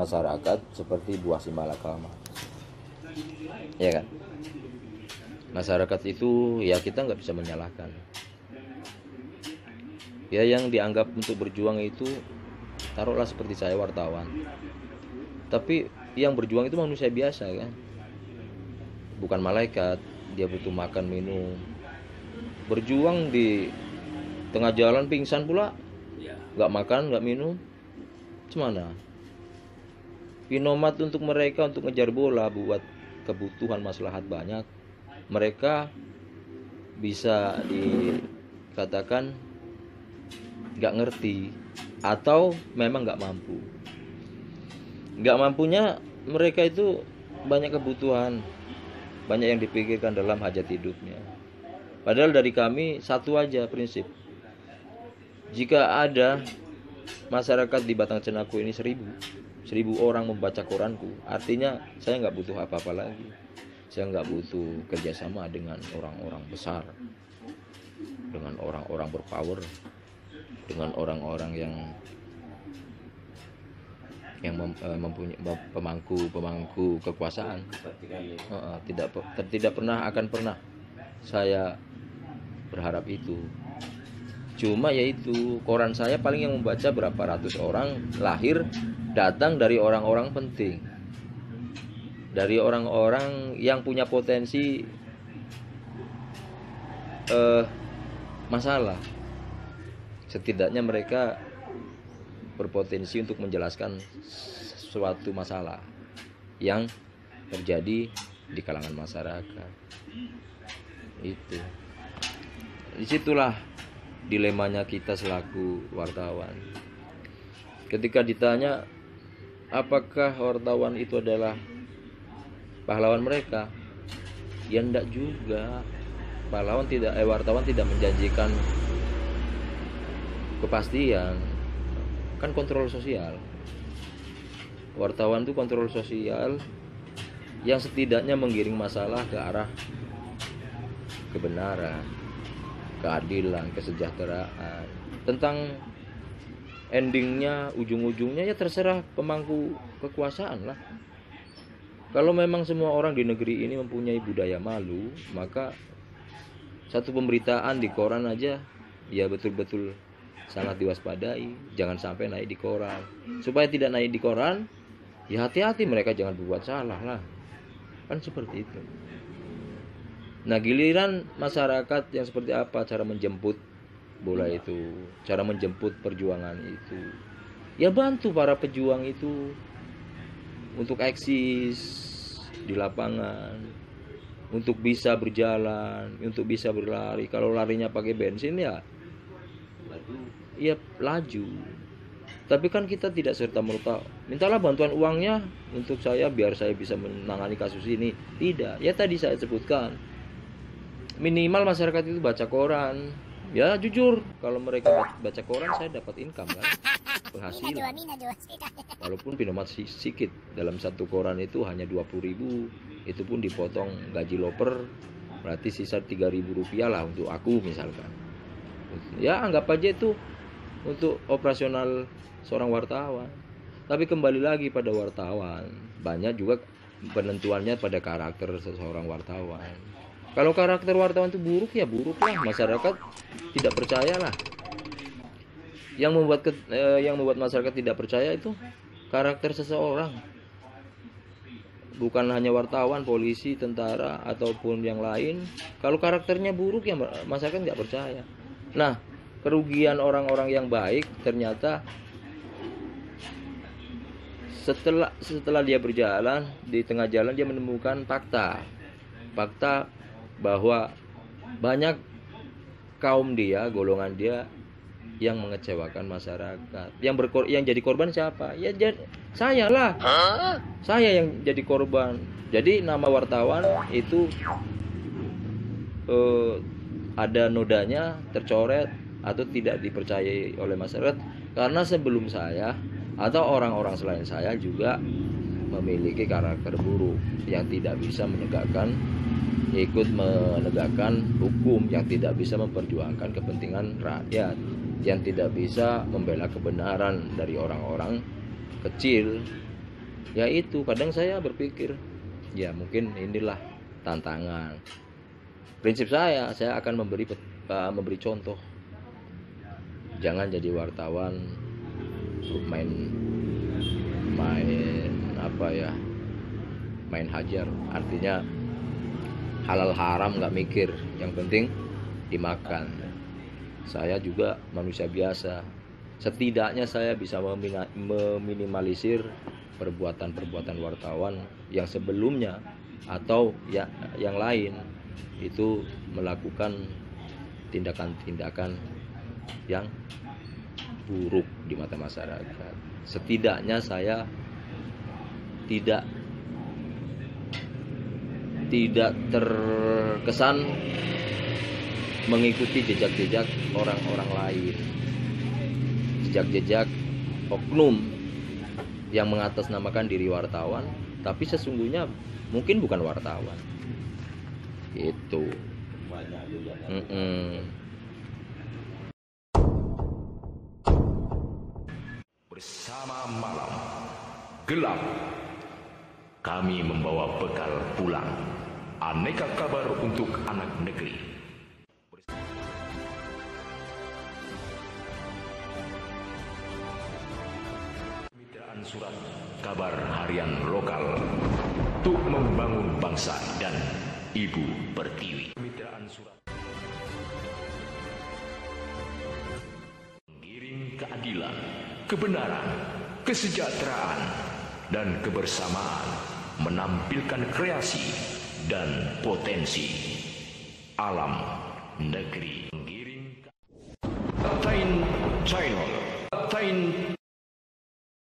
masyarakat seperti buah simalakama. Ya kan? Masyarakat itu ya kita nggak bisa menyalahkan. Ya yang dianggap untuk berjuang itu taruhlah seperti saya wartawan. Tapi yang berjuang itu manusia biasa kan. Bukan malaikat, dia butuh makan minum. Berjuang di tengah jalan pingsan pula, nggak makan nggak minum, gimana? Pinomat untuk mereka untuk ngejar bola buat kebutuhan maslahat banyak, mereka bisa dikatakan nggak ngerti atau memang nggak mampu. Nggak mampunya mereka itu banyak kebutuhan, banyak yang dipikirkan dalam hajat hidupnya. Padahal dari kami satu aja prinsip. Jika ada masyarakat di Batang Cenaku ini 1000 orang membaca Quranku, artinya saya nggak butuh apa-apa lagi. Saya nggak butuh kerjasama dengan orang-orang besar, dengan orang-orang berpower, dengan orang-orang yang mempunyai pemangku kekuasaan. Tidak pernah saya berharap itu. Cuma yaitu koran saya paling yang membaca berapa ratus orang, lahir datang dari orang-orang penting, dari orang-orang yang punya potensi masalah. Setidaknya mereka berpotensi untuk menjelaskan suatu masalah yang terjadi di kalangan masyarakat. Itu. Disitulah dilemanya kita selaku wartawan. Ketika ditanya apakah wartawan itu adalah pahlawan mereka, ya enggak juga. Wartawan tidak menjanjikan kepastian, kan kontrol sosial. Wartawan itu kontrol sosial yang setidaknya menggiring masalah ke arah kebenaran, keadilan, kesejahteraan. Tentang endingnya, ujung-ujungnya ya terserah pemangku kekuasaan lah. Kalau memang semua orang di negeri ini mempunyai budaya malu, maka satu pemberitaan di koran aja ya betul-betul sangat diwaspadai, jangan sampai naik di koran. Supaya tidak naik di koran, ya hati-hati mereka jangan berbuat salah lah. Kan seperti itu. Nah, giliran masyarakat yang seperti apa cara menjemput bola itu, cara menjemput perjuangan itu. Ya bantu para pejuang itu untuk eksis di lapangan, untuk bisa berjalan, untuk bisa berlari. Kalau larinya pakai bensin ya laju. Tapi kan kita tidak serta-merta mintalah bantuan uangnya untuk saya biar saya bisa menangani kasus ini. Tidak. Ya tadi saya sebutkan, minimal masyarakat itu baca koran. Ya jujur, kalau mereka baca koran saya dapat income kan, penghasilan. Walaupun pinomat sedikit, dalam satu koran itu hanya 20.000, itu pun dipotong gaji loper, berarti sisa 3.000 rupiah lah untuk aku misalkan. Ya anggap aja itu untuk operasional seorang wartawan. Tapi kembali lagi pada wartawan, banyak juga penentuannya pada karakter seseorang wartawan. Kalau karakter wartawan itu buruk ya buruklah, masyarakat tidak percayalah. Yang membuat masyarakat tidak percaya itu karakter seseorang. Bukan hanya wartawan, polisi, tentara ataupun yang lain. Kalau karakternya buruk ya masyarakat nggak percaya. Nah, kerugian orang-orang yang baik ternyata setelah dia berjalan di tengah jalan dia menemukan fakta bahwa banyak kaum dia, golongan dia yang mengecewakan masyarakat. Yang jadi korban siapa? Ya saya lah. Saya yang jadi korban. Jadi nama wartawan itu ada nodanya, tercoret atau tidak dipercayai oleh masyarakat karena sebelum saya atau orang-orang selain saya juga memiliki karakter buruk yang tidak bisa ikut menegakkan hukum, yang tidak bisa memperjuangkan kepentingan rakyat, yang tidak bisa membela kebenaran dari orang-orang kecil Ya itu, kadang saya berpikir, ya mungkin inilah tantangan. Prinsip saya akan memberi contoh. Jangan jadi wartawan main apa ya, main hajar. Artinya halal haram nggak mikir, yang penting dimakan. Saya juga manusia biasa, setidaknya saya bisa meminimalisir perbuatan-perbuatan wartawan yang sebelumnya atau ya yang lain itu melakukan tindakan-tindakan yang buruk di mata masyarakat. Setidaknya saya tidak terkesan mengikuti jejak-jejak orang-orang lain, jejak-jejak oknum yang mengatasnamakan diri wartawan, tapi sesungguhnya mungkin bukan wartawan. Itu. Bersama malam gelap, kami membawa bekal pulang, aneka kabar untuk anak negeri. Kemitraan surat kabar harian lokal untuk membangun bangsa dan Ibu Pertiwi. Kemitraan surat mengiring keadilan, kebenaran, kesejahteraan, dan kebersamaan, menampilkan kreasi dan potensi alam negeri. Mengiring Captain